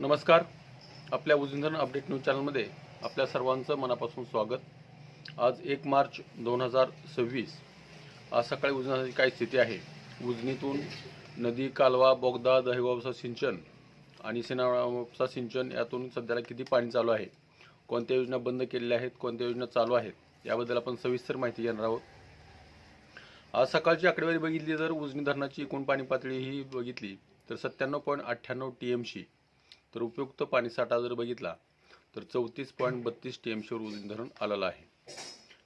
नमस्कार. आपल्या उजनी धरण अपडेट न्यूज चॅनलमध्ये आपल्या सर्वांचं मनापासून स्वागत. आज 1 मार्च 2026. आज सकाळी उजनी धरणाची काय स्थिती आहे, उजनीतून नदी, कालवा, बोगदा, दहेगावचा सिंचन आणि सेनावळा सिंचन यातून सध्याला किती पाणी चालू आहे, कोणत्या योजना बंद केलेल्या आहेत, कोणत्या योजना चालू आहेत, याबद्दल आपण सविस्तर माहिती घेणार आहोत. आज सकाळची आकडेवारी बघितली तर उजनी धरणाची एकूण पाणी पातळी ही बघितली तर 97.98 TMC, तर उपयुक्त पाणीसाठा जर बघितला तर 34.32 TMCवर उजनी धरण आलेलं आहे.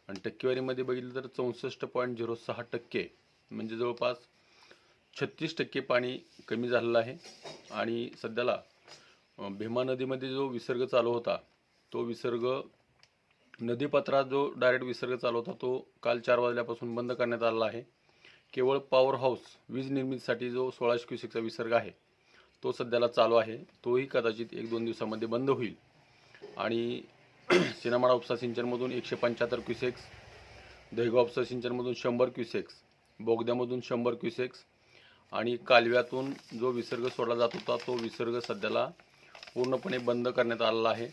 आणि टक्केवारीमध्ये बघितलं तर 64.06%, म्हणजे जवळपास 36% पाणी कमी झालेलं आहे. आणि सध्याला भीमा नदीमध्ये जो विसर्ग चालू होता, तो विसर्ग नदीपात्रात जो डायरेक्ट विसर्ग चालू होता तो काल 4 वाजल्यापासून बंद करण्यात आलेला आहे. केवळ पॉवर हाऊस वीज निर्मितीसाठी जो 1600 क्युसेकचा विसर्ग आहे तो सध्याला चालू आहे. तोही कदाचित 1-2 दिवसामध्ये बंद होईल. आणि सिनामाळा उपसा सिंचनमधून 175 क्युसेक्स, दहेगाव उपसा सिंचनमधून 100 क्युसेक्स, बोगद्यामधून 100 क्युसेक्स आणि कालव्यातून जो विसर्ग सोडला जात होता तो विसर्ग सध्याला पूर्णपणे बंद करण्यात आलेला आहे.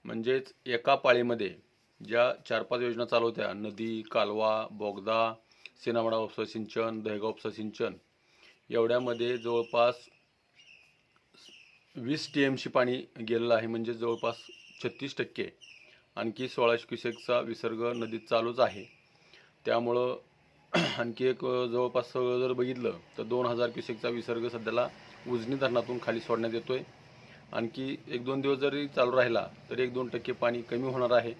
म्हणजेच एका पाळीमध्ये ज्या 4-5 योजना चालू होत्या, नदी, कालवा, बोगदा, सिनामाळा उपसा सिंचन, दहेगाव उपसा सिंचन, एवढ्यामध्ये जवळपास 20 TMC पाणी गेलेलं आहे. म्हणजे जवळपास 36%. आणखी 1600 क्युसेकचा विसर्ग नदीत चालूच आहे. त्यामुळं आणखी एक जवळपास जर बघितलं तर 2000 क्युसेकचा विसर्ग सध्याला उजनी धरणातून खाली सोडण्यात येतोय. आणखी 1-2 दिवस जरी चालू राहिला तर 1-2% पाणी कमी होणार आहे.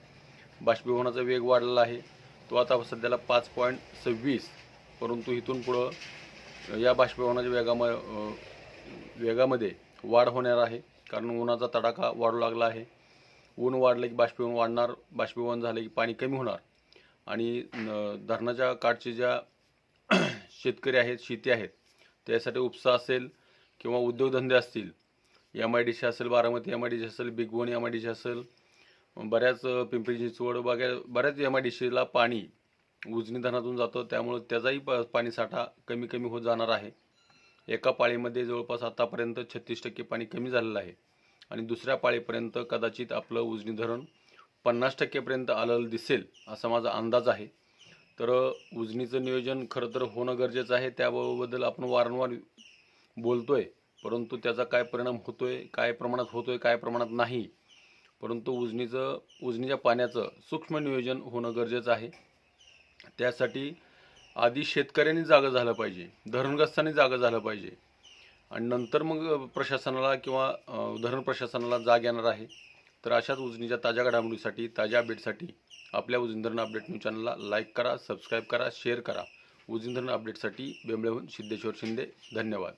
बाष्पीभवनाचा वेग वाढलेला आहे, तो आता सध्याला 5.26, परंतु इथून पुढं या बाष्पीभवनाच्या वेगामध्ये वाढ होणार आहे, कारण उन्हाचा तडाखा वाढू लागला आहे. ऊन वाढलं की बाष्पीभवन वाढणार, बाष्पीभवन झालं की पाणी कमी होणार. आणि धरणाच्या काठचे ज्या शेतकरी आहेत, शेती आहेत, त्यासाठी उपसा असेल किंवा उद्योगधंदे असतील, MIDC असेल, बारामती MIDC असेल, बिगबोन MIDC असेल, बऱ्याच पिंपरी चिंचवड बऱ्याच MIDCला पाणी उजनी धरणातून जातं. त्यामुळे त्याचाही पाणीसाठा कमी कमी होत जाणार आहे. एका पाळीमध्ये जवळपास आतापर्यंत 36% पाणी कमी झालेलं आहे. आणि दुसऱ्या पाळीपर्यंत कदाचित आपलं उजनी धरण 50% पर्यंत आलेलं दिसेल असा माझा अंदाज आहे. तर उजनीचं नियोजन खरं तर होणं गरजेचं आहे. त्याबद्दल आपण वारंवार बोलतोय, परंतु त्याचा काय परिणाम होतोय, काय प्रमाणात होतोय, काय प्रमाणात नाही, परंतु उजनीच्या पाण्याचं सूक्ष्म नियोजन होणं गरजेचं आहे. त्यासाठी आधी शेतकऱ्यांनी जागं झालं पाहिजे, धरणग्रस्तांनी जागं झालं पाहिजे, आणि नंतर मग प्रशासनाला किंवा धरण प्रशासनाला जाग येणार आहे. तर अशाच उजनीच्या ताज्या घडामोडीसाठी, ताज्या अपडेटसाठी आपल्या उजनी धरण अपडेट न्यूज चॅनलला लाईक करा, सबस्क्राईब करा, शेअर करा. उजनी धरण अपडेटसाठी बेंबळेहून सिद्धेश्वर शिंदे. धन्यवाद.